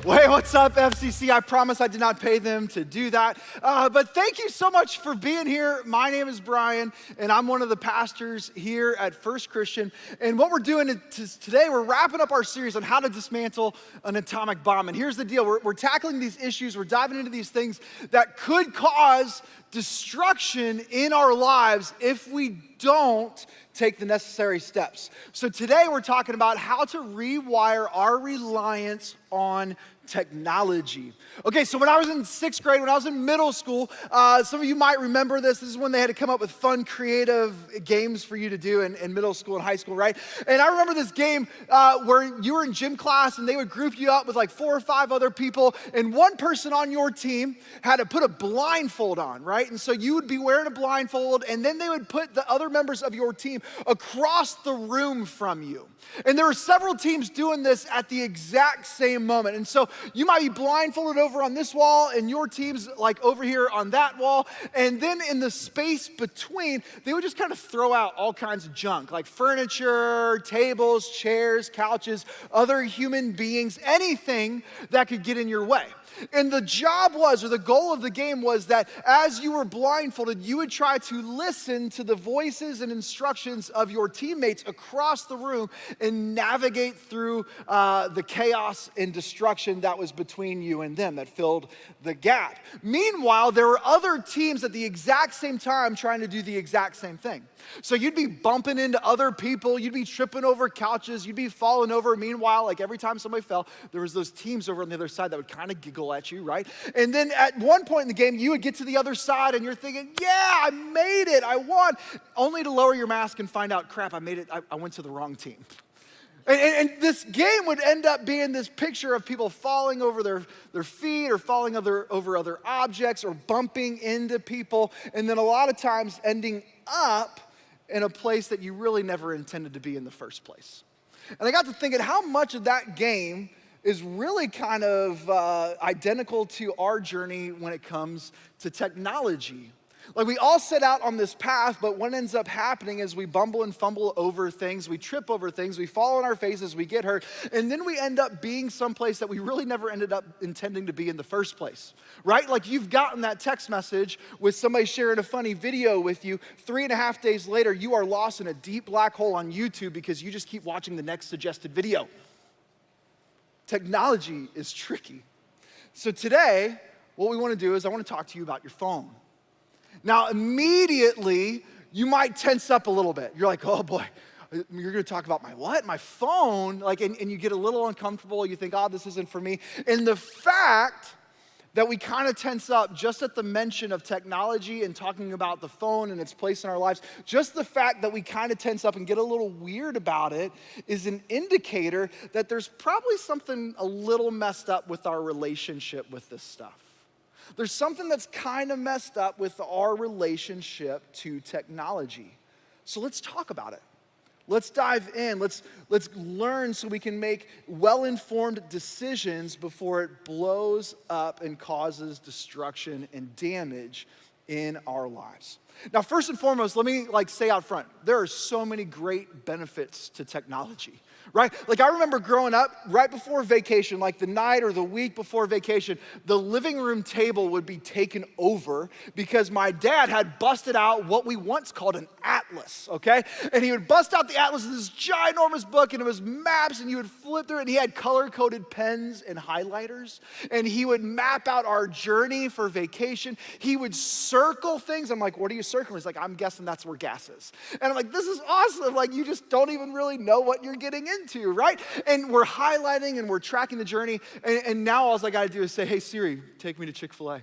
Well, hey, what's up, FCC? I promise I did not pay them to do that. But thank you so much for being here. My name is Brian, and I'm one of the pastors here at First Christian. And what we're doing is today, we're wrapping up our series on how to dismantle an atomic bomb. And here's the deal. We're tackling these issues. We're diving into these things that could cause destruction in our lives if we don't take the necessary steps. So today we're talking about how to rewire our reliance on technology. Okay, so when I was in sixth grade, when I was in middle school, some of you might remember this. This is when they had to come up with fun, creative games for you to do in middle school and high school, right? And I remember this game where you were in gym class and they would group you up with like 4 or 5 other people, and one person on your team had to put a blindfold on, right? And so you would be wearing a blindfold, and then they would put the other members of your team across the room from you. And there were several teams doing this at the exact same moment. And so you might be blindfolded over on this wall and your team's like over here on that wall. And then in the space between, they would just kind of throw out all kinds of junk like furniture, tables, chairs, couches, other human beings, anything that could get in your way. And the job was, or the goal of the game was that as you were blindfolded, you would try to listen to the voices and instructions of your teammates across the room and navigate through the chaos and destruction that was between you and them, that filled the gap. Meanwhile, there were other teams at the exact same time trying to do the exact same thing. So you'd be bumping into other people, you'd be tripping over couches, you'd be falling over. Meanwhile, like every time somebody fell, there was those teams over on the other side that would kind of giggle at you, right? And then at one point in the game, you would get to the other side and you're thinking, yeah, I made it, I won, only to lower your mask and find out, crap, I made it, I went to the wrong team. And this game would end up being this picture of people falling over their feet or falling over other objects or bumping into people, and then a lot of times ending up in a place that you really never intended to be in the first place. And I got to thinking how much of that game is really kind of identical to our journey when it comes to technology. Like we all set out on this path, but what ends up happening is we bumble and fumble over things, we trip over things, we fall on our faces, we get hurt, and then we end up being someplace that we really never ended up intending to be in the first place, right? Like you've gotten that text message with somebody sharing a funny video with you. 3.5 days later, you are lost in a deep black hole on YouTube because you just keep watching the next suggested video. Technology is tricky. So today, what we want to do is I want to talk to you about your phone. Now, immediately, you might tense up a little bit. You're like, oh boy, you're gonna talk about my what? My phone? Like, and you get a little uncomfortable. You think, oh, this isn't for me. And the fact that we kind of tense up just at the mention of technology and talking about the phone and its place in our lives, just the fact that we kind of tense up and get a little weird about it is an indicator that there's probably something a little messed up with our relationship with this stuff. There's something that's kind of messed up with our relationship to technology. So let's talk about it. Let's dive in. Let's learn so we can make well-informed decisions before it blows up and causes destruction and damage in our lives. Now, first and foremost, let me say out front, there are so many great benefits to technology, right? Like I remember growing up, right before vacation, like the night or the week before vacation, the living room table would be taken over because my dad had busted out what we once called an atlas, okay? And he would bust out the atlas in this ginormous book, and it was maps, and you would flip through it, and he had color-coded pens and highlighters, and he would map out our journey for vacation. He would circle things. I'm like, what are you circling? He's like, I'm guessing that's where gas is. And I'm like, this is awesome. Like, you just don't even really know what you're getting into, right? And we're highlighting and we're tracking the journey. And now all I got to do is say, hey, Siri, take me to Chick-fil-A.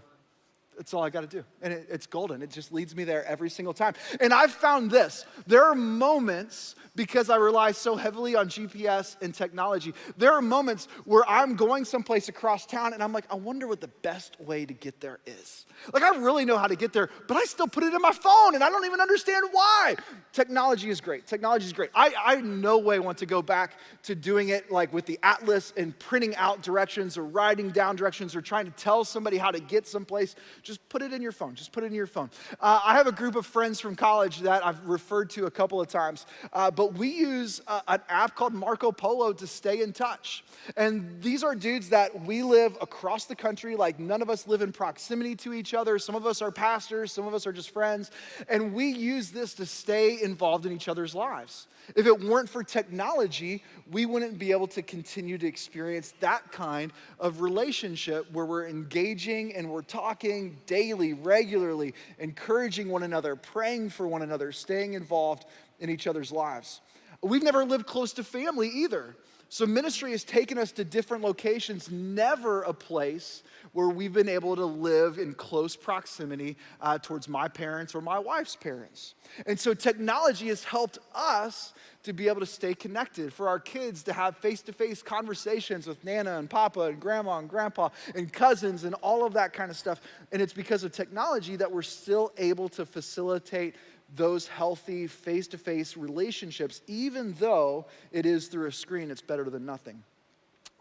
That's all I got to do. And it's golden. It just leads me there every single time. And I've found this. There are moments, because I rely so heavily on GPS and technology, there are moments where I'm going someplace across town and I'm like, I wonder what the best way to get there is. Like, I really know how to get there, but I still put it in my phone and I don't even understand why. Technology is great. Technology is great. I in no way want to go back to doing it like with the atlas and printing out directions or writing down directions or trying to tell somebody how to get someplace. Just put it in your phone. Just put it in your phone. I have a group of friends from college that I've referred to a couple of times, but we use an app called Marco Polo to stay in touch. And these are dudes that we live across the country, like none of us live in proximity to each other. Some of us are pastors, some of us are just friends, and we use this to stay involved in each other's lives. If it weren't for technology, we wouldn't be able to continue to experience that kind of relationship where we're engaging and we're talking daily, regularly, encouraging one another, praying for one another, staying involved in each other's lives. We've never lived close to family either. So ministry has taken us to different locations, never a place where we've been able to live in close proximity towards my parents or my wife's parents. And so technology has helped us to be able to stay connected, for our kids to have face-to-face conversations with Nana and Papa and Grandma and Grandpa and cousins and all of that kind of stuff. And it's because of technology that we're still able to facilitate those healthy face-to-face relationships, even though it is through a screen. It's better than nothing.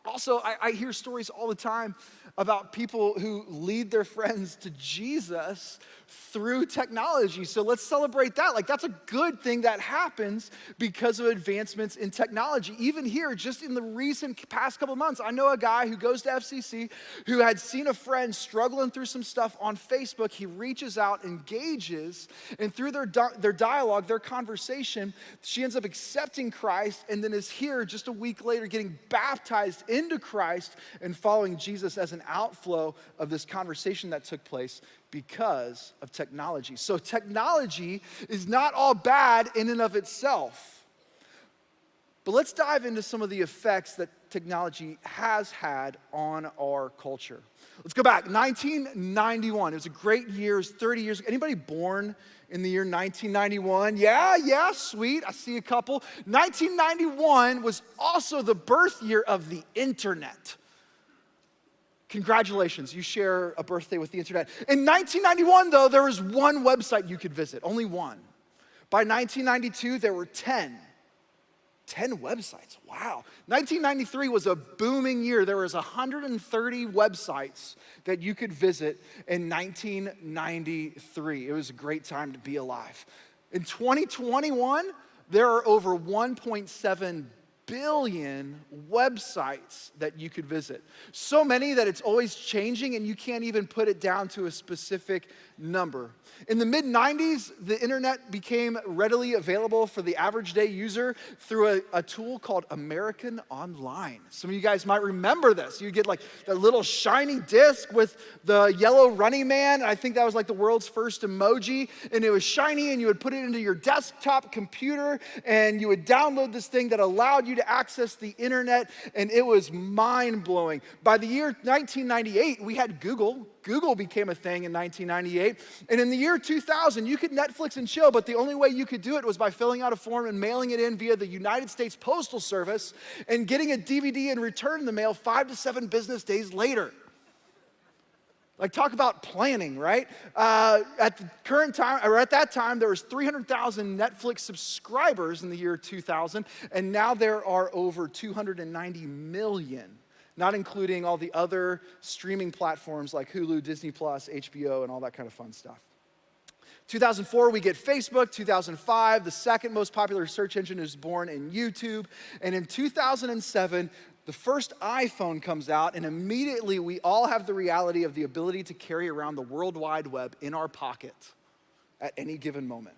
Also, I hear stories all the time about people who lead their friends to Jesus through technology. So let's celebrate that. Like, that's a good thing that happens because of advancements in technology. Even here, just in the recent past couple months, I know a guy who goes to FCC who had seen a friend struggling through some stuff on Facebook. He reaches out, engages, and through their dialogue, their conversation, she ends up accepting Christ and then is here just a week later getting baptized into Christ and following Jesus as an outflow of this conversation that took place because of technology. So technology is not all bad in and of itself. But let's dive into some of the effects that technology has had on our culture. Let's go back. 1991. It was a great year. It was 30 years. Anybody born in the year 1991? Yeah, sweet. I see a couple. 1991 was also the birth year of the internet. Congratulations, you share a birthday with the internet. In 1991, though, there was one website you could visit, only one. By 1992, there were 10. 10 websites, wow. 1993 was a booming year. There was 130 websites that you could visit in 1993. It was a great time to be alive. In 2021, there are over 1.7 billion websites that you could visit. So many that it's always changing and you can't even put it down to a specific number. In the mid-90s, the internet became readily available for the average day user through a tool called American Online. Some of you guys might remember this. You get like that little shiny disc with the yellow running man. I think that was like the world's first emoji. And it was shiny and you would put it into your desktop computer and you would download this thing that allowed you to access the internet, and it was mind-blowing. By the year 1998, we had Google. Google became a thing in 1998. And in the year 2000, you could Netflix and chill, but the only way you could do it was by filling out a form and mailing it in via the United States Postal Service and getting a DVD and return in the mail 5 to 7 business days later. Like, talk about planning, right? At the current time, or at that time, there was 300,000 Netflix subscribers in the year 2000, and now there are over 290 million, not including all the other streaming platforms like Hulu, Disney+, HBO, and all that kind of fun stuff. 2004, we get Facebook. 2005, the second most popular search engine is born in YouTube. And in 2007, the first iPhone comes out, and immediately we all have the reality of the ability to carry around the World Wide Web in our pocket at any given moment.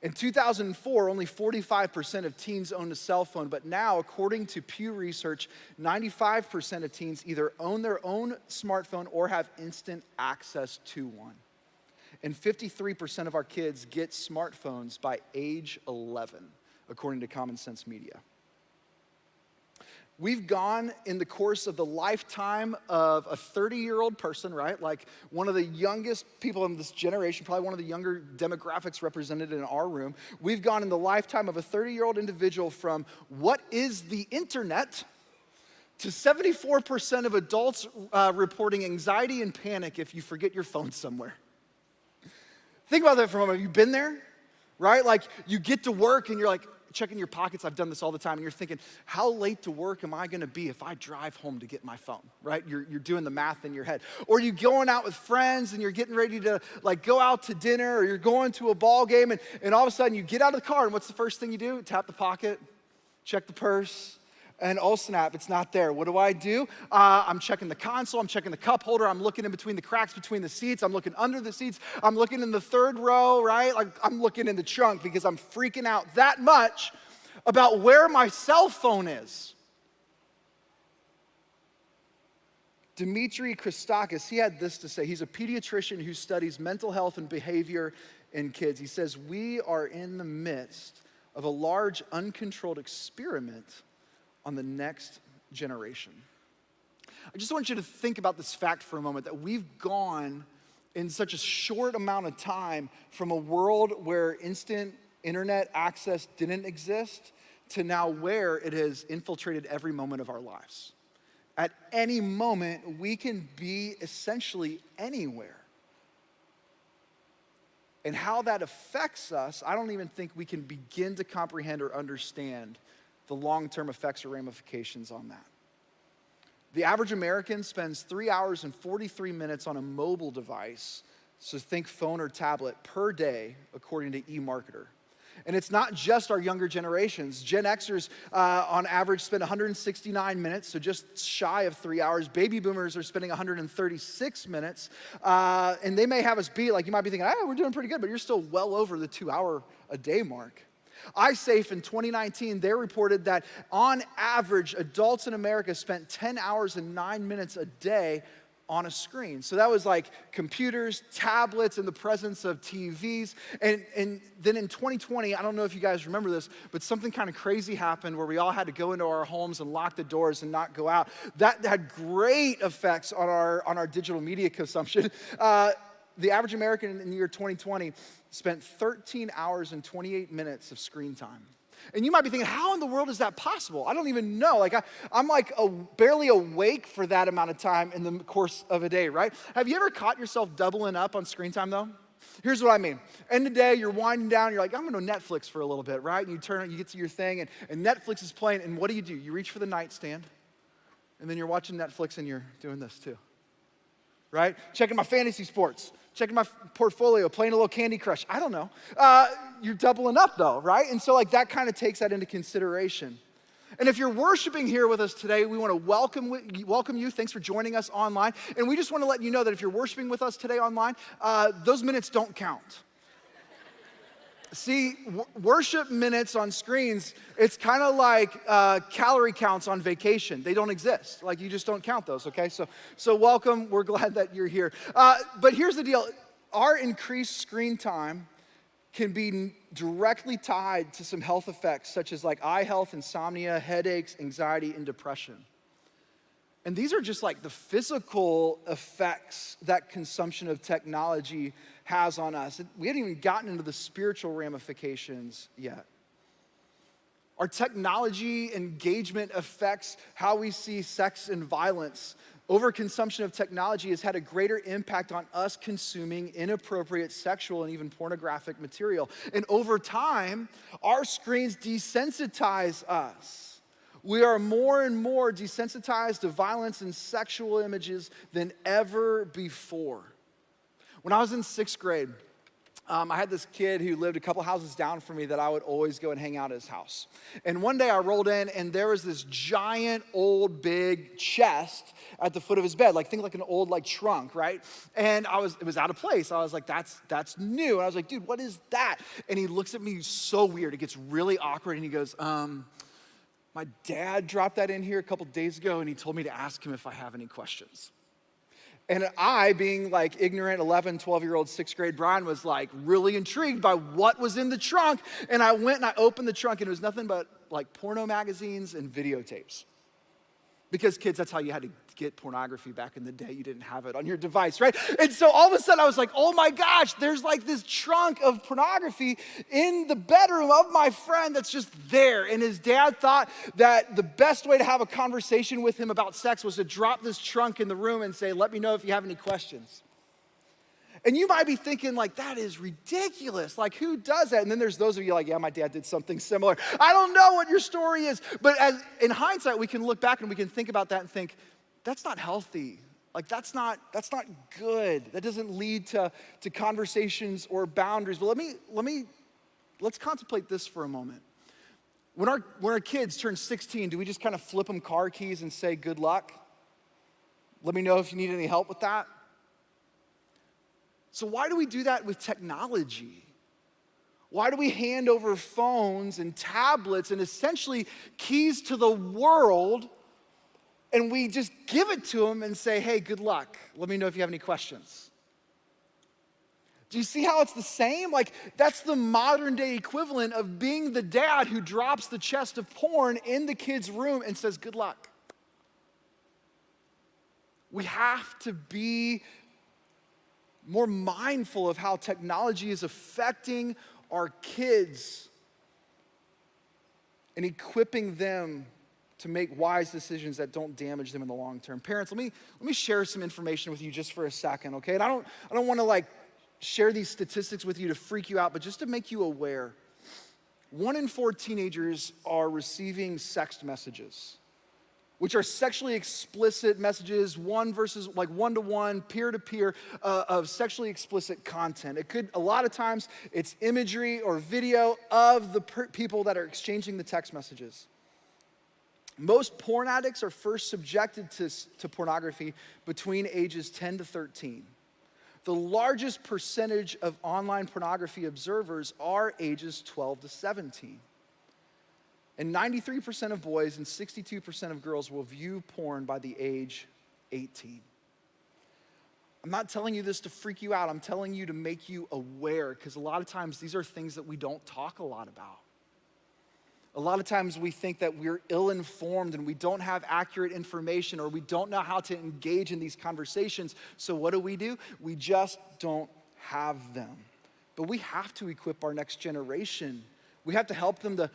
In 2004, only 45% of teens owned a cell phone, but now, according to Pew Research, 95% of teens either own their own smartphone or have instant access to one. And 53% of our kids get smartphones by age 11, according to Common Sense Media. We've gone in the course of the lifetime of a 30-year-old person, right? Like one of the youngest people in this generation, probably one of the younger demographics represented in our room. We've gone in the lifetime of a 30-year-old individual from what is the internet to 74% of adults reporting anxiety and panic if you forget your phone somewhere. Think about that for a moment. Have you been there? Right? Like you get to work and you're like, checking your pockets. I've done this all the time. And you're thinking, how late to work am I gonna be if I drive home to get my phone, right? You're doing the math in your head. Or you're going out with friends and you're getting ready to like go out to dinner, or you're going to a ball game, and all of a sudden you get out of the car, and what's the first thing you do? Tap the pocket, check the purse, and oh snap, it's not there. What do? I'm checking the console, I'm checking the cup holder, I'm looking in between the cracks between the seats, I'm looking under the seats, I'm looking in the third row, right? Like I'm looking in the trunk because I'm freaking out that much about where my cell phone is. Dimitri Christakis, he had this to say. He's a pediatrician who studies mental health and behavior in kids. He says, we are in the midst of a large uncontrolled experiment on the next generation. I just want you to think about this fact for a moment, that we've gone in such a short amount of time from a world where instant internet access didn't exist to now where it has infiltrated every moment of our lives. At any moment, we can be essentially anywhere. And how that affects us, I don't even think we can begin to comprehend or understand the long-term effects or ramifications on that. The average American spends 3 hours and 43 minutes on a mobile device, so think phone or tablet, per day, according to eMarketer. And it's not just our younger generations. Gen Xers, on average, spend 169 minutes, so just shy of 3 hours. Baby boomers are spending 136 minutes. And they may have us beat, like you might be thinking, we're doing pretty good, but you're still well over the 2 hour a day mark. iSafe in 2019, they reported that on average, adults in America spent 10 hours and 9 minutes a day on a screen. So that was like computers, tablets, in the presence of TVs. And then in 2020, I don't know if you guys remember this, but something kind of crazy happened where we all had to go into our homes and lock the doors and not go out. That had great effects on our digital media consumption. The average American in the year 2020 spent 13 hours and 28 minutes of screen time. And you might be thinking, how in the world is that possible? I don't even know. Like I'm like barely awake for that amount of time in the course of a day, right? Have you ever caught yourself doubling up on screen time though? Here's what I mean. End of the day, you're winding down, you're like, I'm gonna Netflix for a little bit, right? And you turn it, you get to your thing, and Netflix is playing, and what do? You reach for the nightstand, and then you're watching Netflix and you're doing this too, right? Checking my fantasy sports, checking my portfolio, playing a little Candy Crush. I don't know. You're doubling up though, right? And so like that kind of takes that into consideration. And if you're worshiping here with us today, we want to welcome you. Thanks for joining us online. And we just want to let you know that if you're worshiping with us today online, those minutes don't count. See, worship minutes on screens, it's kind of like calorie counts on vacation. They don't exist. Like, you just don't count those, okay? So welcome. We're glad that you're here. But here's the deal. Our increased screen time can be directly tied to some health effects, such as like eye health, insomnia, headaches, anxiety, and depression. And these are just like the physical effects that consumption of technology has on us. We haven't even gotten into the spiritual ramifications yet. Our technology engagement affects how we see sex and violence. Overconsumption of technology has had a greater impact on us consuming inappropriate sexual and even pornographic material. And over time, our screens desensitize us. We are more and more desensitized to violence and sexual images than ever before. When I was in 6th grade, I had this kid who lived a couple houses down from me that I would always go and hang out at his house. And one day I rolled in and there was this giant old big chest at the foot of his bed, like think like an old like trunk, right? And it was out of place. I was like, that's new. And I was like, dude, what is that? And he looks at me so weird. It gets really awkward and he goes, my dad dropped that in here a couple days ago and he told me to ask him if I have any questions. And I, being like ignorant 11, 12-year-old 6th grade Brian, was like really intrigued by what was in the trunk. And I went and I opened the trunk and it was nothing but like porno magazines and videotapes. Because kids, that's how you had to get pornography back in the day. You didn't have it on your device, right? And so all of a sudden I was like, oh my gosh, there's like this trunk of pornography in the bedroom of my friend that's just there. And his dad thought that the best way to have a conversation with him about sex was to drop this trunk in the room and say, let me know if you have any questions. And you might be thinking like, that is ridiculous. Like, who does that? And then there's those of you like, yeah, my dad did something similar. I don't know what your story is. But in hindsight, we can look back and we can think about that and think, that's not healthy. Like, that's not good. That doesn't lead to conversations or boundaries. But let's contemplate this for a moment. When our kids turn 16, do we just kind of flip them car keys and say, good luck? Let me know if you need any help with that. So why do we do that with technology? Why do we hand over phones and tablets and essentially keys to the world, and we just give it to them and say, hey, good luck. Let me know if you have any questions. Do you see how it's the same? Like, that's the modern day equivalent of being the dad who drops the chest of porn in the kid's room and says, good luck. We have to be more mindful of how technology is affecting our kids and equipping them to make wise decisions that don't damage them in the long term. Parents, let me share some information with you just for a second, okay? And I don't want to like share these statistics with you to freak you out, but just to make you aware. 1 in 4 teenagers are receiving sext messages, which are sexually explicit messages, one-to-one, peer-to-peer, of sexually explicit content. A lot of times, it's imagery or video of the people that are exchanging the text messages. Most porn addicts are first subjected to pornography between ages 10 to 13. The largest percentage of online pornography observers are ages 12 to 17. And 93% of boys and 62% of girls will view porn by the age 18. I'm not telling you this to freak you out. I'm telling you to make you aware, because a lot of times these are things that we don't talk a lot about. A lot of times we think that we're ill-informed and we don't have accurate information, or we don't know how to engage in these conversations. So what do? We just don't have them. But we have to equip our next generation. We have to help them to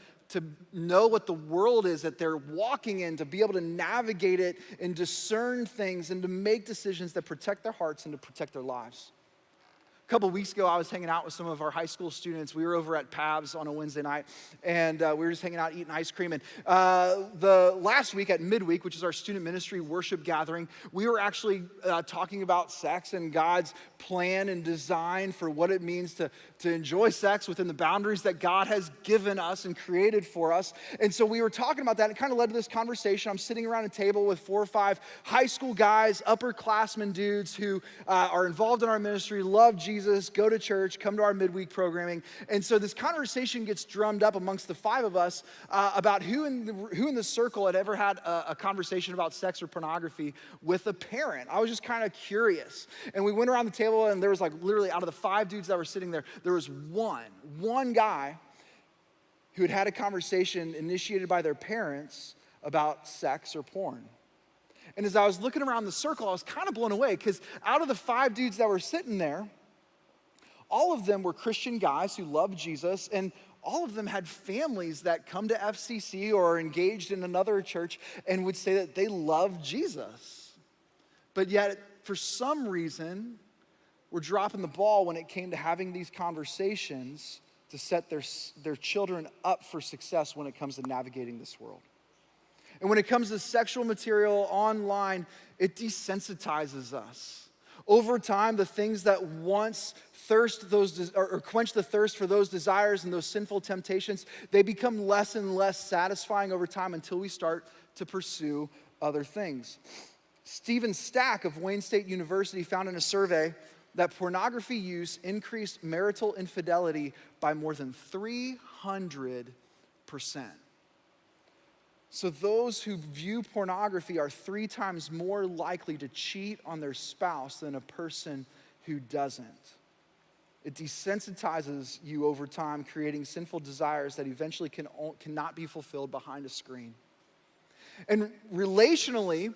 know what the world is that they're walking in, to be able to navigate it and discern things and to make decisions that protect their hearts and to protect their lives. A couple weeks ago, I was hanging out with some of our high school students. We were over at Pab's on a Wednesday night, and we were just hanging out eating ice cream. And the last week at midweek, which is our student ministry worship gathering, we were actually talking about sex and God's plan and design for what it means to enjoy sex within the boundaries that God has given us and created for us. And so we were talking about that, and it kind of led to this conversation. I'm sitting around a table with 4 or 5 high school guys, upperclassmen dudes who are involved in our ministry, love Jesus, go to church, come to our midweek programming. And so this conversation gets drummed up amongst the 5 of us about who in the circle had ever had a conversation about sex or pornography with a parent. I was just kind of curious. And we went around the table, and there was like literally out of the 5 dudes that were sitting there, there was one guy who had a conversation initiated by their parents about sex or porn. And as I was looking around the circle, I was kind of blown away, because out of the 5 dudes that were sitting there, all of them were Christian guys who loved Jesus, and all of them had families that come to FCC or are engaged in another church and would say that they love Jesus. But yet, for some reason, we're dropping the ball when it came to having these conversations to set their children up for success when it comes to navigating this world. And when it comes to sexual material online, it desensitizes us. Over time, the things that once quench the thirst for those desires and those sinful temptations, they become less and less satisfying over time until we start to pursue other things. Stephen Stack of Wayne State University found in a survey that pornography use increased marital infidelity by more than 300%. So those who view pornography are 3 times more likely to cheat on their spouse than a person who doesn't. It desensitizes you over time, creating sinful desires that eventually cannot be fulfilled behind a screen. And relationally,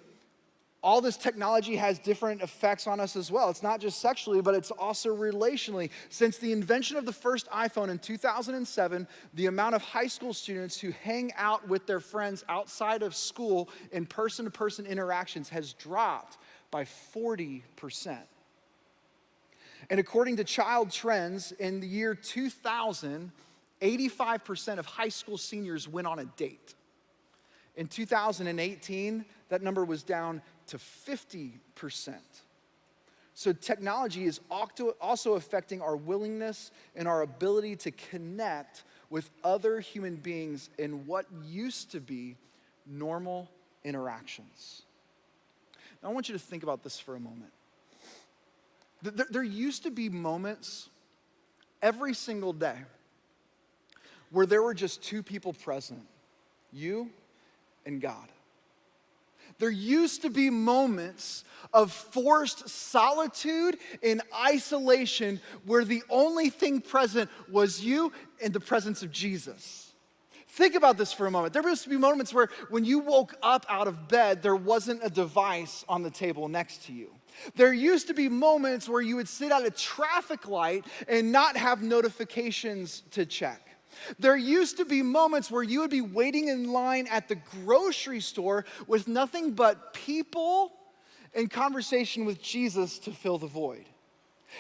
all this technology has different effects on us as well. It's not just sexually, but it's also relationally. Since the invention of the first iPhone in 2007, the amount of high school students who hang out with their friends outside of school in person-to-person interactions has dropped by 40%. And according to Child Trends, in the year 2000, 85% of high school seniors went on a date. In 2018, that number was down to 50%. So technology is also affecting our willingness and our ability to connect with other human beings in what used to be normal interactions. Now, I want you to think about this for a moment. There used to be moments every single day where there were just two people present, you and God. There used to be moments of forced solitude and isolation where the only thing present was you and the presence of Jesus. Think about this for a moment. There used to be moments where when you woke up out of bed, there wasn't a device on the table next to you. There used to be moments where you would sit at a traffic light and not have notifications to check. There used to be moments where you would be waiting in line at the grocery store with nothing but people and conversation with Jesus to fill the void.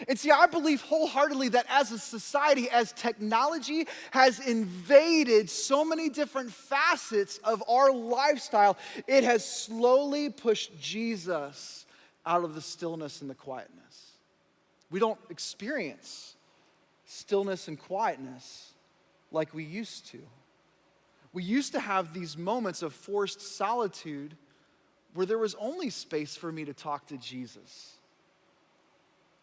And see, I believe wholeheartedly that as a society, as technology has invaded so many different facets of our lifestyle, it has slowly pushed Jesus out of the stillness and the quietness. We don't experience stillness and quietness like we used to. We used to have these moments of forced solitude where there was only space for me to talk to Jesus.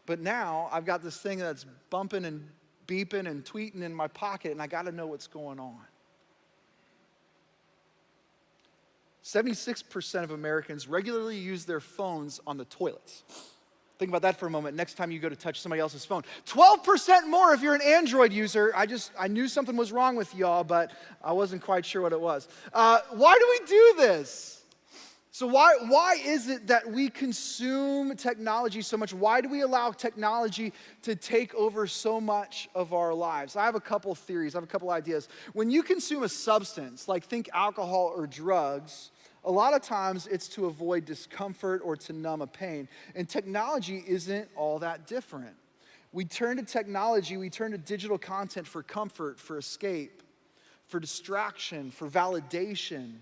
But now I've got this thing that's bumping and beeping and tweeting in my pocket, and I got to know what's going on. 76% of Americans regularly use their phones on the toilets. Think about that for a moment. Next time you go to touch somebody else's phone. 12% more if you're an Android user. I knew something was wrong with y'all, but I wasn't quite sure what it was. Why do we do this? So why is it that we consume technology so much? Why do we allow technology to take over so much of our lives? I have a couple theories. I have a couple ideas. When you consume a substance, like think alcohol or drugs, a lot of times it's to avoid discomfort or to numb a pain. And technology isn't all that different. We turn to technology, we turn to digital content for comfort, for escape, for distraction, for validation.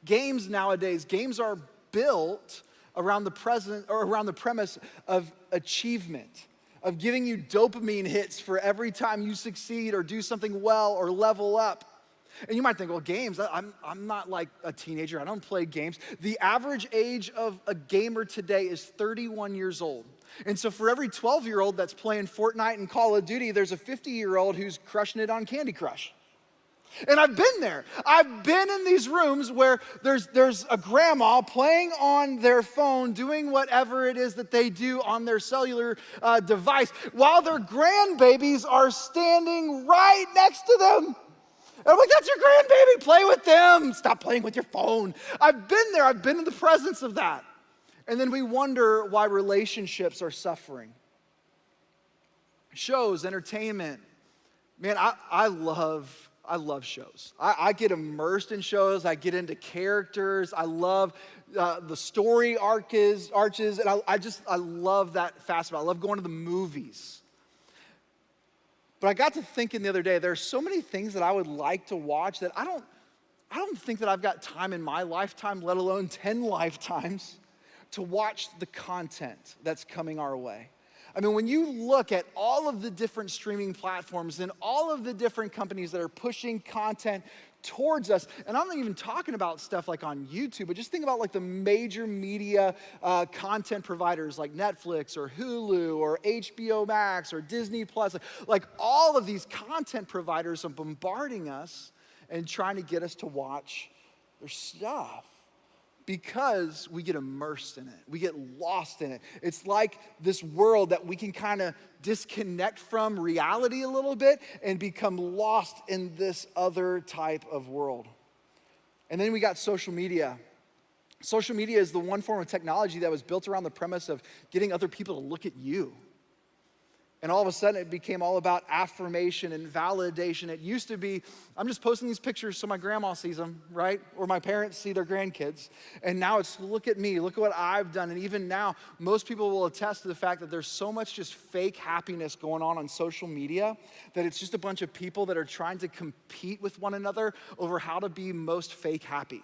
Games nowadays, games are built around the premise of achievement, of giving you dopamine hits for every time you succeed or do something well or level up. And you might think, well, games, I'm not like a teenager. I don't play games. The average age of a gamer today is 31 years old. And so for every 12-year-old that's playing Fortnite and Call of Duty, there's a 50-year-old who's crushing it on Candy Crush. And I've been there. I've been in these rooms where there's a grandma playing on their phone, doing whatever it is that they do on their cellular device, while their grandbabies are standing right next to them. And I'm like, that's your grandbaby, play with them. Stop playing with your phone. I've been there, I've been in the presence of that. And then we wonder why relationships are suffering. Shows, entertainment. Man, I love shows. I get immersed in shows. I get into characters. I love the story arches, and I love that facet. I love going to the movies. But I got to thinking the other day, there are so many things that I would like to watch that I don't think that I've got time in my lifetime, let alone 10 lifetimes, to watch the content that's coming our way. I mean, when you look at all of the different streaming platforms and all of the different companies that are pushing content towards us, and I'm not even talking about stuff like on YouTube, but just think about like the major media content providers like Netflix or Hulu or HBO Max or Disney Plus. Like all of these content providers are bombarding us and trying to get us to watch their stuff, because we get immersed in it. We get lost in it. It's like this world that we can kind of disconnect from reality a little bit and become lost in this other type of world. And then we got social media. Social media is the one form of technology that was built around the premise of getting other people to look at you. And all of a sudden, it became all about affirmation and validation. It used to be, I'm just posting these pictures so my grandma sees them, right? Or my parents see their grandkids. And now it's, look at me, look at what I've done. And even now, most people will attest to the fact that there's so much just fake happiness going on social media that it's just a bunch of people that are trying to compete with one another over how to be most fake happy.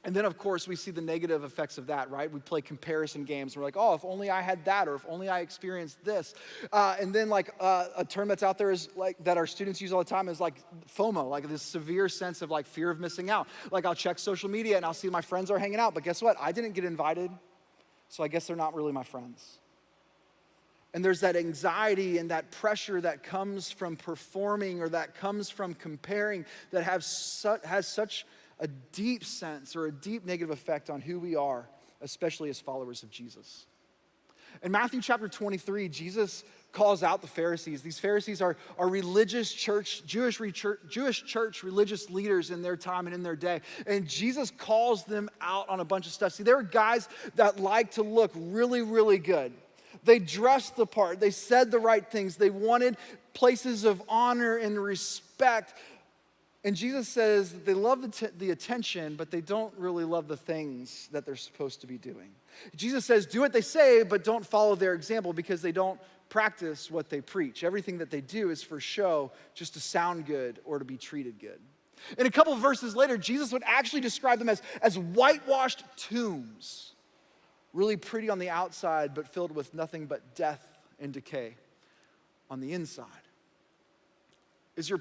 And then, of course, we see the negative effects of that, right? We play comparison games. We're like, oh, if only I had that, or if only I experienced this. And then, like, a term that's out there is like that our students use all the time is like FOMO, like this severe sense of like fear of missing out. Like, I'll check social media and I'll see my friends are hanging out, but guess what? I didn't get invited, so I guess they're not really my friends. And there's that anxiety and that pressure that comes from performing or that comes from comparing that has such a deep sense or a deep negative effect on who we are, especially as followers of Jesus. In Matthew chapter 23, Jesus calls out the Pharisees. These Pharisees are religious church, Jewish church religious leaders in their time and in their day. And Jesus calls them out on a bunch of stuff. See, they were guys that like to look really, really good. They dressed the part. They said the right things. They wanted places of honor and respect. And Jesus says that they love the attention, but they don't really love the things that they're supposed to be doing. Jesus says, do what they say, but don't follow their example because they don't practice what they preach. Everything that they do is for show, just to sound good or to be treated good. And a couple of verses later, Jesus would actually describe them as whitewashed tombs, really pretty on the outside, but filled with nothing but death and decay on the inside. Is your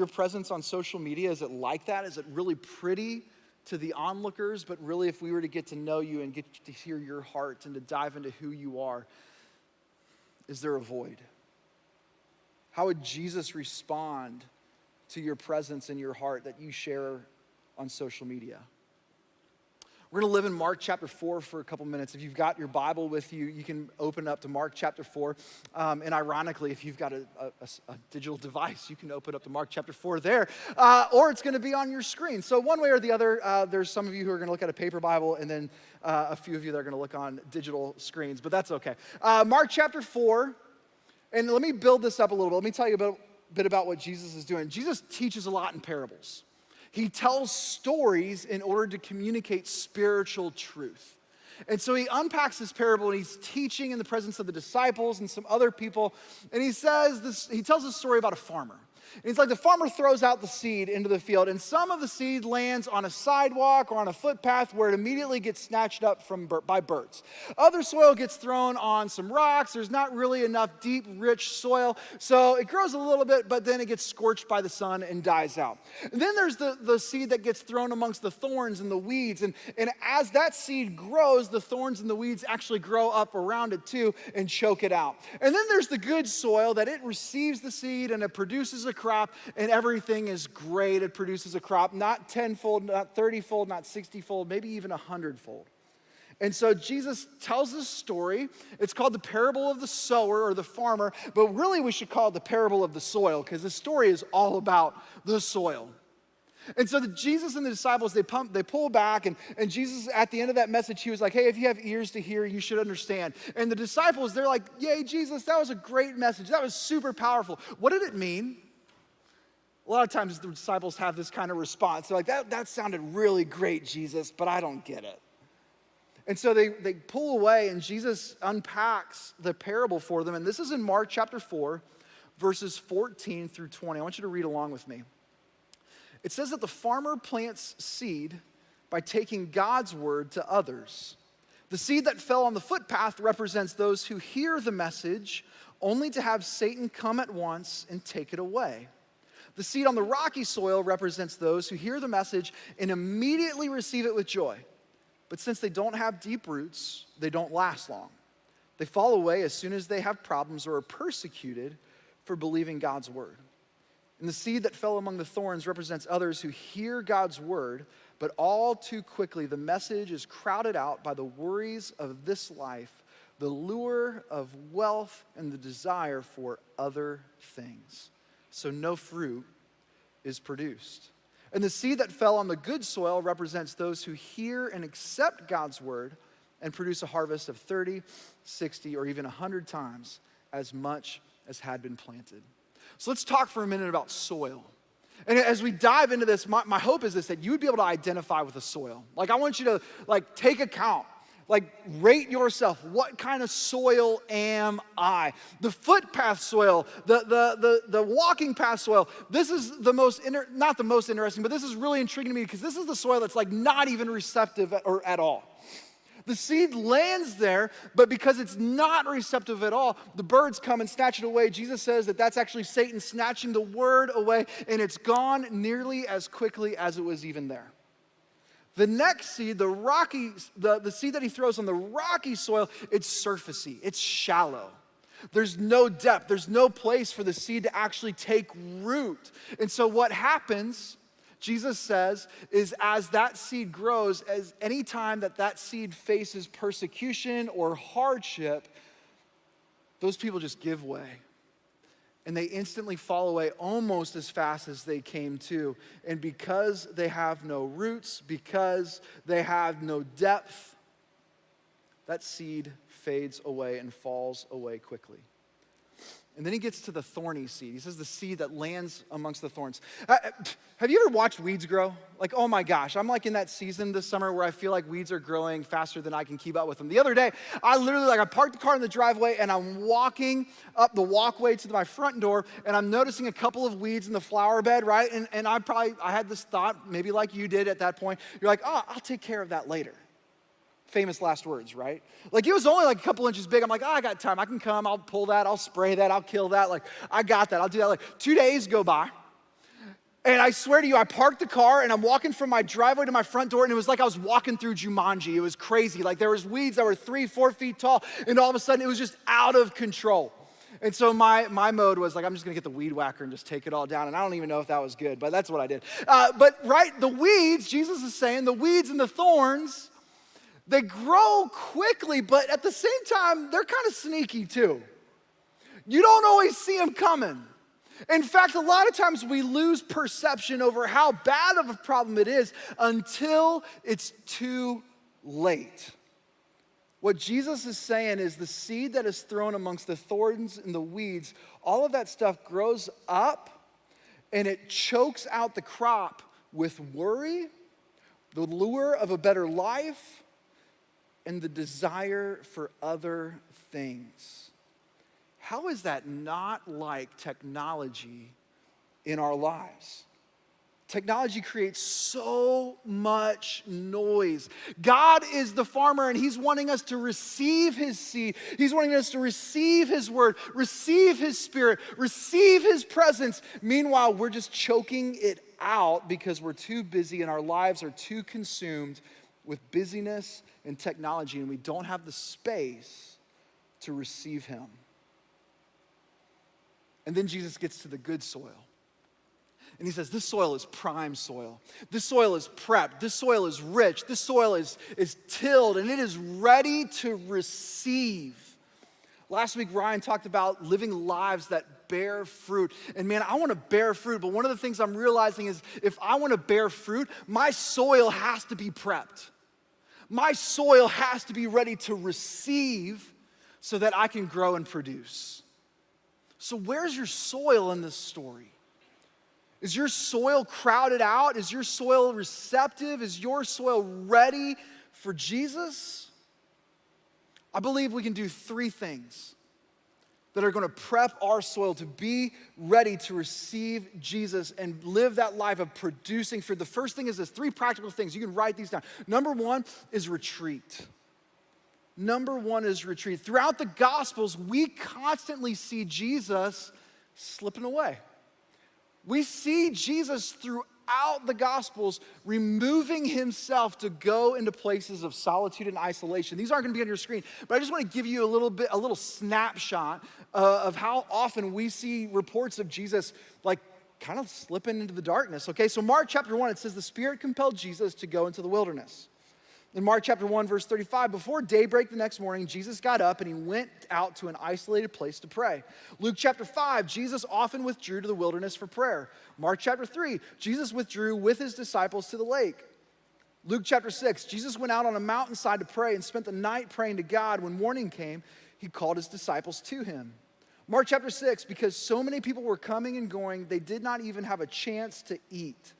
presence on social media, is it like that? Is it really pretty to the onlookers? But really, if we were to get to know you and get to hear your heart and to dive into who you are, is there a void? How would Jesus respond to your presence and your heart that you share on social media? We're going to live in Mark chapter 4 for a couple minutes. If you've got your Bible with you, you can open up to Mark chapter 4. And ironically, if you've got a digital device, you can open up to Mark chapter 4 there. Or it's going to be on your screen. So one way or the other, there's some of you who are going to look at a paper Bible, and then a few of you that are going to look on digital screens. But that's okay. Mark chapter 4. And let me build this up a little bit. Let me tell you a bit about what Jesus is doing. Jesus teaches a lot in parables. He tells stories in order to communicate spiritual truth. And so he unpacks this parable and he's teaching in the presence of the disciples and some other people. And he tells a story about a farmer. And it's like the farmer throws out the seed into the field, and some of the seed lands on a sidewalk or on a footpath where it immediately gets snatched up by birds. Other soil gets thrown on some rocks. There's not really enough deep, rich soil, so it grows a little bit, but then it gets scorched by the sun and dies out. And then there's the seed that gets thrown amongst the thorns and the weeds, and as that seed grows, the thorns and the weeds actually grow up around it too and choke it out. And then there's the good soil that it receives the seed and it produces a crop, and everything is great. It produces a crop, not 10-fold, not 30-fold, not 60-fold, maybe even 100-fold. And so Jesus tells this story. It's called the parable of the sower or the farmer, but really we should call it the parable of the soil because the story is all about the soil. And so Jesus and the disciples, they pull back, and Jesus, at the end of that message, he was like, hey, if you have ears to hear, you should understand. And the disciples, they're like, yay, Jesus, that was a great message. That was super powerful. What did it mean? A lot of times the disciples have this kind of response. They're like, that sounded really great, Jesus, but I don't get it. And so they pull away, and Jesus unpacks the parable for them. And this is in Mark chapter 4, verses 14 through 20. I want you to read along with me. It says that the farmer plants seed by taking God's word to others. The seed that fell on the footpath represents those who hear the message only to have Satan come at once and take it away. The seed on the rocky soil represents those who hear the message and immediately receive it with joy. But since they don't have deep roots, they don't last long. They fall away as soon as they have problems or are persecuted for believing God's word. And the seed that fell among the thorns represents others who hear God's word, but all too quickly the message is crowded out by the worries of this life, the lure of wealth, and the desire for other things. So no fruit is produced. And the seed that fell on the good soil represents those who hear and accept God's word, and produce a harvest of 30, 60, or even 100 times as much as had been planted. So let's talk for a minute about soil. And as we dive into this, my hope is this, that you would be able to identify with the soil. Like, I want you to take account, rate yourself. What kind of soil am I? The footpath soil, the walking path soil. This is the most, not the most interesting, but this is really intriguing to me because this is the soil that's not even receptive at all. The seed lands there, but because it's not receptive at all, the birds come and snatch it away. Jesus says that that's actually Satan snatching the word away, and it's gone nearly as quickly as it was even there. The next seed, the seed that he throws on the rocky soil, it's surfacey, it's shallow. There's no depth, there's no place for the seed to actually take root. And so what happens, Jesus says, is as that seed grows, as any time that seed faces persecution or hardship, those people just give way. And they instantly fall away almost as fast as they came to. And because they have no roots, because they have no depth, that seed fades away and falls away quickly. And then he gets to the thorny seed. He says the seed that lands amongst the thorns. Have you ever watched weeds grow? Oh my gosh, I'm in that season this summer where I feel like weeds are growing faster than I can keep up with them. The other day, I literally, I parked the car in the driveway and I'm walking up the walkway to my front door and I'm noticing a couple of weeds in the flower bed, right? And I had this thought, maybe like you did at that point. You're like, oh, I'll take care of that later. Famous last words, right? It was only a couple inches big. I'm like, oh, I got time. I can come. I'll pull that. I'll spray that. I'll kill that. I got that. I'll do that. 2 days go by. And I swear to you, I parked the car and I'm walking from my driveway to my front door and it was like I was walking through Jumanji. It was crazy. There was weeds that were 3-4 feet tall and all of a sudden it was just out of control. And so my mode was I'm just gonna get the weed whacker and just take it all down. And I don't even know if that was good, but that's what I did. The weeds, Jesus is saying, the weeds and the thorns, they grow quickly, but at the same time, they're kind of sneaky too. You don't always see them coming. In fact, a lot of times we lose perception over how bad of a problem it is until it's too late. What Jesus is saying is the seed that is thrown amongst the thorns and the weeds, all of that stuff grows up and it chokes out the crop with worry, the lure of a better life, and the desire for other things. How is that not like technology in our lives? Technology creates so much noise. God is the farmer and he's wanting us to receive his seed. He's wanting us to receive his word, receive his spirit, receive his presence. Meanwhile, we're just choking it out because we're too busy and our lives are too consumed with busyness and technology, and we don't have the space to receive him. And then Jesus gets to the good soil. And he says, this soil is prime soil. This soil is prepped. This soil is rich. This soil is tilled, and it is ready to receive. Last week, Ryan talked about living lives that bear fruit. And man, I want to bear fruit, but one of the things I'm realizing is if I want to bear fruit, my soil has to be prepped. My soil has to be ready to receive so that I can grow and produce. So where's your soil in this story? Is your soil crowded out? Is your soil receptive? Is your soil ready for Jesus? I believe we can do 3 things that are going to prep our soil to be ready to receive Jesus and live that life of producing fruit. The first thing is this, 3 practical things. You can write these down. Number 1 is retreat. Number 1 is retreat. Throughout the Gospels, we constantly see Jesus slipping away. We see Jesus throughout the Gospels removing himself to go into places of solitude and isolation. These aren't going to be on your screen, but I just want to give you a little snapshot of how often we see reports of Jesus kind of slipping into the darkness. Okay, so Mark chapter 1, it says the Spirit compelled Jesus to go into the wilderness. In Mark chapter 1, verse 35, before daybreak the next morning, Jesus got up and he went out to an isolated place to pray. Luke chapter 5, Jesus often withdrew to the wilderness for prayer. Mark chapter 3, Jesus withdrew with his disciples to the lake. Luke chapter 6, Jesus went out on a mountainside to pray and spent the night praying to God. When morning came, he called his disciples to him. Mark chapter 6, because so many people were coming and going, they did not even have a chance to eat.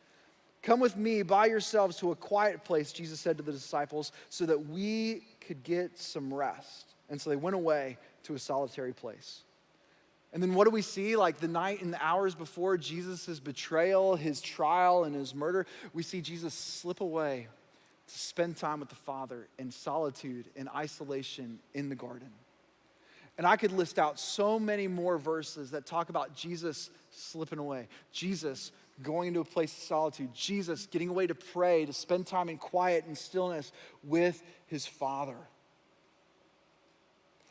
Come with me by yourselves to a quiet place, Jesus said to the disciples, so that we could get some rest. And so they went away to a solitary place. And then what do we see? Like the night and the hours before Jesus' betrayal, his trial, and his murder, we see Jesus slip away to spend time with the Father in solitude, in isolation, in the garden. And I could list out so many more verses that talk about Jesus slipping away, Jesus going into a place of solitude, Jesus getting away to pray, to spend time in quiet and stillness with his Father.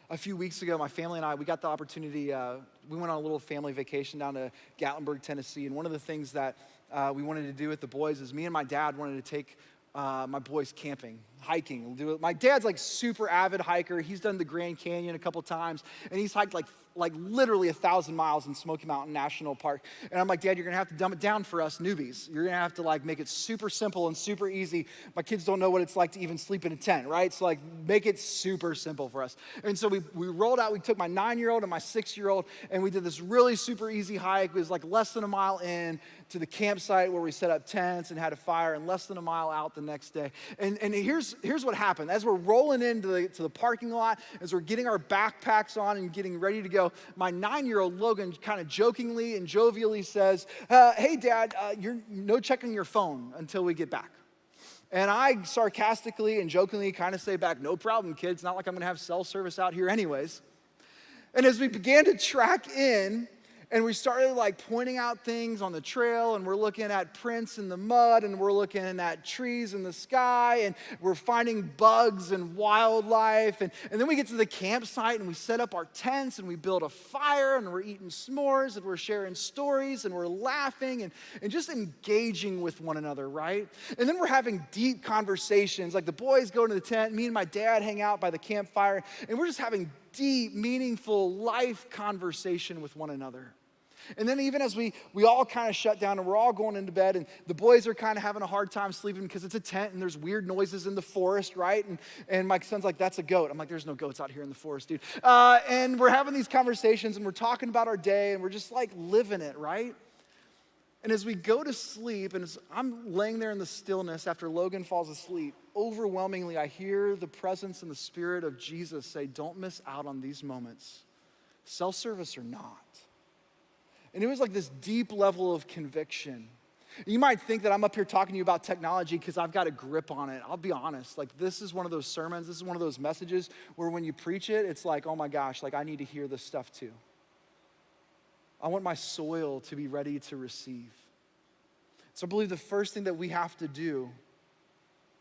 A few weeks ago, my family and I, we got the opportunity, we went on a little family vacation down to Gatlinburg, Tennessee, and one of the things that we wanted to do with the boys is me and my dad wanted to take my boys camping, hiking. We'll do it. My dad's like super avid hiker. He's done the Grand Canyon a couple times, and he's hiked like literally 1,000 miles in Smoky Mountain National Park. And I'm like, Dad, you're gonna have to dumb it down for us newbies. You're gonna have to like make it super simple and super easy. My kids don't know what it's like to even sleep in a tent, right? So like make it super simple for us. And so we rolled out, we took my 9-year-old and my 6-year-old, and we did this really super easy hike. It was like less than a mile in to the campsite where we set up tents and had a fire, and less than a mile out the next day. And here's what happened. As we're rolling into the parking lot, as we're getting our backpacks on and getting ready to go, my 9-year-old Logan kind of jokingly and jovially says, hey, Dad, you're no checking your phone until we get back. And I sarcastically and jokingly kind of say back, no problem, kid. It's not like I'm going to have cell service out here anyways. And as we began to track in, and we started like pointing out things on the trail, and we're looking at prints in the mud, and we're looking at trees in the sky, and we're finding bugs and wildlife. And then we get to the campsite, and we set up our tents, and we build a fire, and we're eating s'mores, and we're sharing stories, and we're laughing, and just engaging with one another, right? And then we're having deep conversations. Like the boys go into the tent, me and my dad hang out by the campfire, and we're just having deep, meaningful life conversation with one another. And then even as we all kind of shut down and we're all going into bed, and the boys are kind of having a hard time sleeping because it's a tent and there's weird noises in the forest, right? And my son's like, that's a goat. I'm like, there's no goats out here in the forest, dude. And we're having these conversations and we're talking about our day and we're just like living it, right? And as we go to sleep, and as I'm laying there in the stillness after Logan falls asleep, overwhelmingly I hear the presence and the Spirit of Jesus say, don't miss out on these moments, cell service or not. And it was like this deep level of conviction. You might think that I'm up here talking to you about technology because I've got a grip on it. I'll be honest, like this is one of those sermons, this is one of those messages where when you preach it, it's like, oh my gosh, like I need to hear this stuff too. I want my soil to be ready to receive. So I believe the first thing that we have to do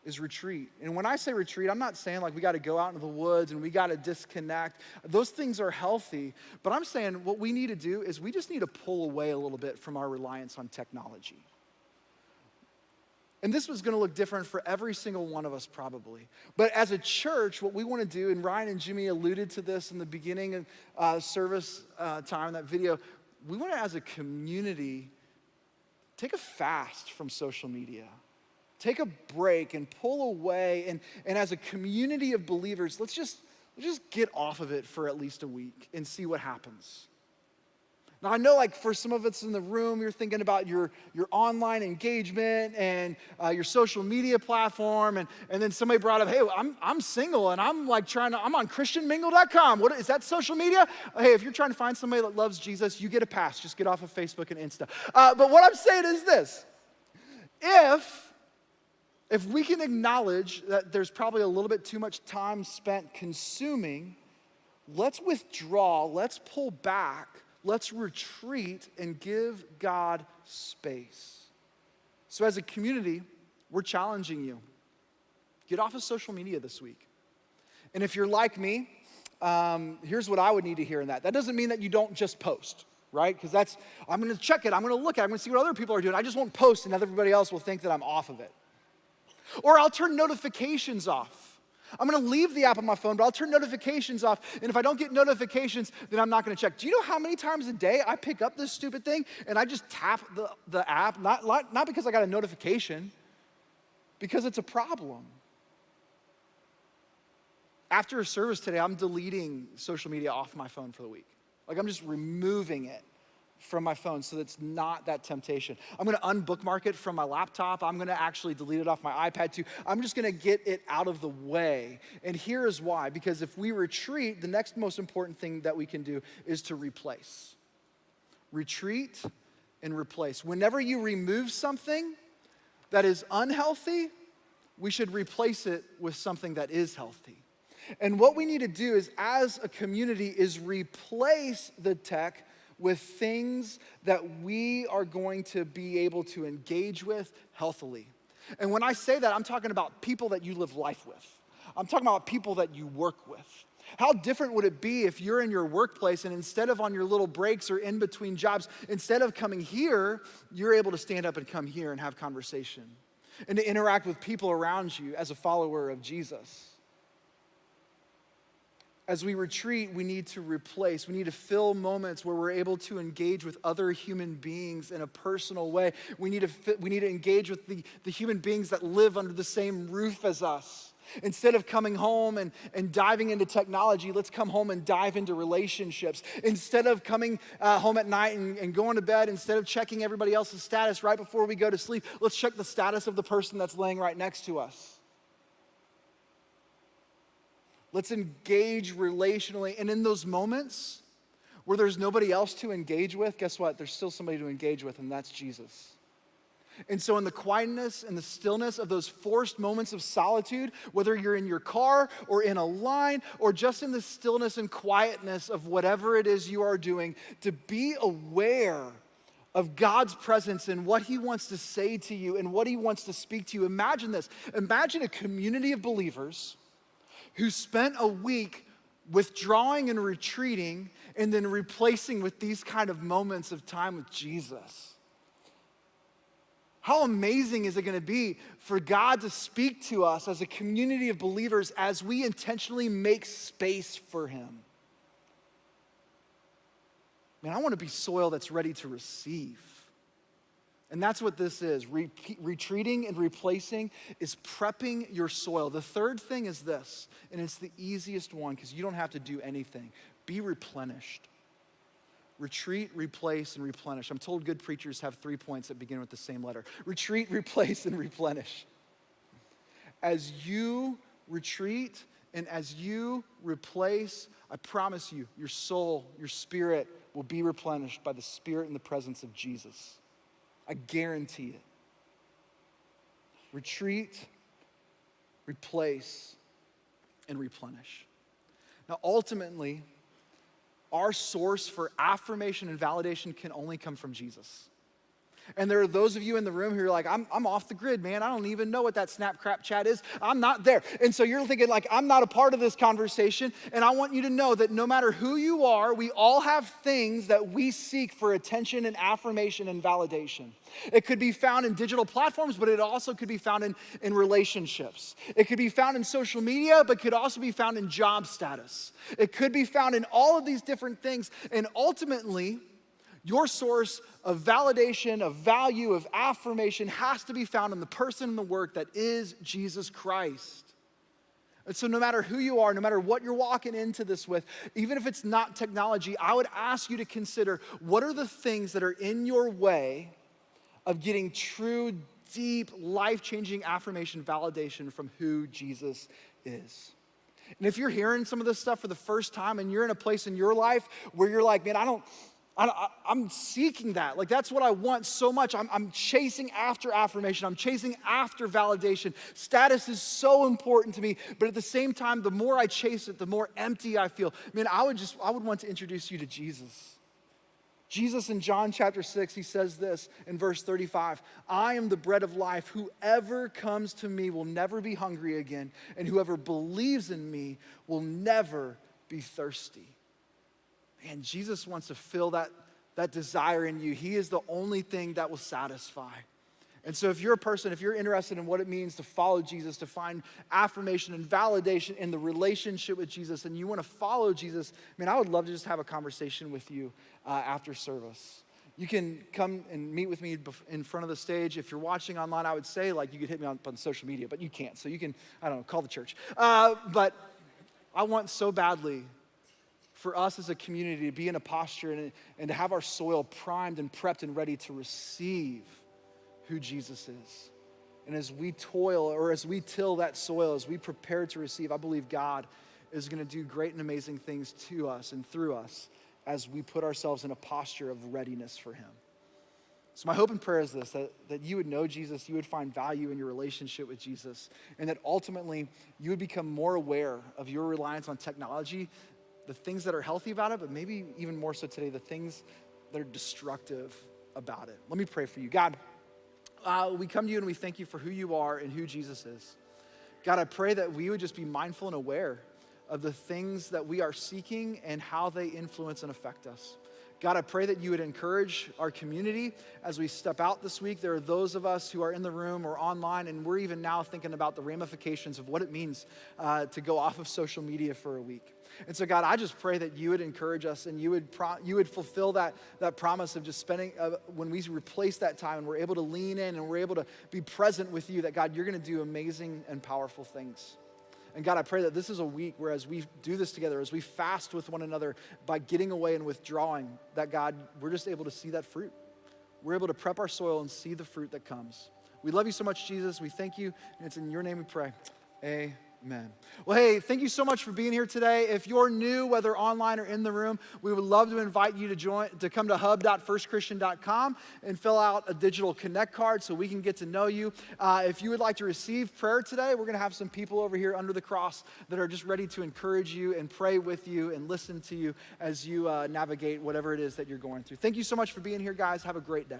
is retreat. And when I say retreat, I'm not saying like we got to go out into the woods and we got to disconnect. Those things are healthy. But I'm saying what we need to do is we just need to pull away a little bit from our reliance on technology. And this was going to look different for every single one of us probably. But as a church, what we want to do, and Ryan and Jimmy alluded to this in the beginning of service time, that video, we want to, as a community, take a fast from social media. Take a break and pull away. And as a community of believers, let's just get off of it for at least a week and see what happens. Now, I know like for some of us in the room, you're thinking about your online engagement and your social media platform. And then somebody brought up, hey, I'm single and I'm like I'm on christianmingle.com. What is that, social media? Hey, if you're trying to find somebody that loves Jesus, you get a pass. Just get off of Facebook and Insta. But what I'm saying is this. If we can acknowledge that there's probably a little bit too much time spent consuming, let's withdraw, let's pull back, let's retreat and give God space. So as a community, we're challenging you. Get off of social media this week. And if you're like me, here's what I would need to hear in that. That doesn't mean that you don't just post, right? Because I'm gonna check it, I'm gonna look at it, I'm gonna see what other people are doing. I just won't post and everybody else will think that I'm off of it. Or I'll turn notifications off. I'm gonna leave the app on my phone, but I'll turn notifications off, and if I don't get notifications, then I'm not gonna check. Do you know how many times a day I pick up this stupid thing and I just tap the app, not because I got a notification, because it's a problem. After a service today, I'm deleting social media off my phone for the week. Like, I'm just removing it from my phone so that it's not that temptation. I'm gonna unbookmark it from my laptop. I'm gonna actually delete it off my iPad too. I'm just gonna get it out of the way. And here is why, because if we retreat, the next most important thing that we can do is to replace. Retreat and replace. Whenever you remove something that is unhealthy, we should replace it with something that is healthy. And what we need to do is, as a community, is replace the tech with things that we are going to be able to engage with healthily. And when I say that, I'm talking about people that you live life with. I'm talking about people that you work with. How different would it be if you're in your workplace and instead of on your little breaks or in between jobs, instead of coming here, you're able to stand up and come here and have conversation and to interact with people around you as a follower of Jesus. As we retreat, we need to replace. We need to fill moments where we're able to engage with other human beings in a personal way. We need to engage with the human beings that live under the same roof as us. Instead of coming home and diving into technology, let's come home and dive into relationships. Instead of coming home at night and going to bed, instead of checking everybody else's status right before we go to sleep, let's check the status of the person that's laying right next to us. Let's engage relationally. And in those moments where there's nobody else to engage with, guess what? There's still somebody to engage with, and that's Jesus. And so in the quietness and the stillness of those forced moments of solitude, whether you're in your car or in a line or just in the stillness and quietness of whatever it is you are doing, to be aware of God's presence and what he wants to say to you and what he wants to speak to you. Imagine this. Imagine a community of believers who spent a week withdrawing and retreating and then replacing with these kind of moments of time with Jesus. How amazing is it going to be for God to speak to us as a community of believers as we intentionally make space for him? Man, I want to be soil that's ready to receive. And that's what this is. Retreating and replacing is prepping your soil. The third thing is this, and it's the easiest one because you don't have to do anything. Be replenished. Retreat, replace, and replenish. I'm told good preachers have 3 points that begin with the same letter. Retreat, replace, and replenish. As you retreat and as you replace, I promise you, your soul, your spirit will be replenished by the Spirit and the presence of Jesus. I guarantee it. Retreat, replace, and replenish. Now, ultimately, our source for affirmation and validation can only come from Jesus. And there are those of you in the room who are like, I'm off the grid, man. I don't even know what that snap crap chat is. I'm not there. And so you're thinking like, I'm not a part of this conversation. And I want you to know that no matter who you are, we all have things that we seek for attention and affirmation and validation. It could be found in digital platforms, but it also could be found in relationships. It could be found in social media, but could also be found in job status. It could be found in all of these different things. And ultimately, your source of validation, of value, of affirmation has to be found in the person and the work that is Jesus Christ. And so no matter who you are, no matter what you're walking into this with, even if it's not technology, I would ask you to consider what are the things that are in your way of getting true, deep, life-changing affirmation, validation from who Jesus is. And if you're hearing some of this stuff for the first time and you're in a place in your life where you're like, man, I'm seeking that. Like, that's what I want so much. I'm chasing after affirmation. I'm chasing after validation. Status is so important to me, but at the same time, the more I chase it, the more empty I feel. Man, I would want to introduce you to Jesus. Jesus in John chapter 6, he says this in verse 35, I am the bread of life. Whoever comes to me will never be hungry again, and whoever believes in me will never be thirsty. And Jesus wants to fill that desire in you. He is the only thing that will satisfy. And so if you're a person, if you're interested in what it means to follow Jesus, to find affirmation and validation in the relationship with Jesus, and you want to follow Jesus, I mean, I would love to just have a conversation with you after service. You can come and meet with me in front of the stage. If you're watching online, I would say like you could hit me up on social media, but you can't. So you can, I don't know, call the church. But I want so badly for us as a community to be in a posture and to have our soil primed and prepped and ready to receive who Jesus is. And as we toil or as we till that soil, as we prepare to receive, I believe God is going to do great and amazing things to us and through us as we put ourselves in a posture of readiness for him. So my hope and prayer is this, that you would know Jesus, you would find value in your relationship with Jesus, and that ultimately you would become more aware of your reliance on technology, the things that are healthy about it, but maybe even more so today, the things that are destructive about it. Let me pray for you. God, we come to you and we thank you for who you are and who Jesus is. God, I pray that we would just be mindful and aware of the things that we are seeking and how they influence and affect us. God, I pray that you would encourage our community as we step out this week. There are those of us who are in the room or online, and we're even now thinking about the ramifications of what it means to go off of social media for a week. And so, God, I just pray that you would encourage us and you would fulfill that promise of just spending, when we replace that time and we're able to lean in and we're able to be present with you, that, God, you're going to do amazing and powerful things. And God, I pray that this is a week where as we do this together, as we fast with one another by getting away and withdrawing, that, God, we're just able to see that fruit. We're able to prep our soil and see the fruit that comes. We love you so much, Jesus. We thank you, and it's in your name we pray. Amen. Well, hey, thank you so much for being here today. If you're new, whether online or in the room, we would love to invite you to come to hub.firstchristian.com and fill out a digital connect card so we can get to know you. If you would like to receive prayer today, we're going to have some people over here under the cross that are just ready to encourage you and pray with you and listen to you as you navigate whatever it is that you're going through. Thank you so much for being here, guys. Have a great day.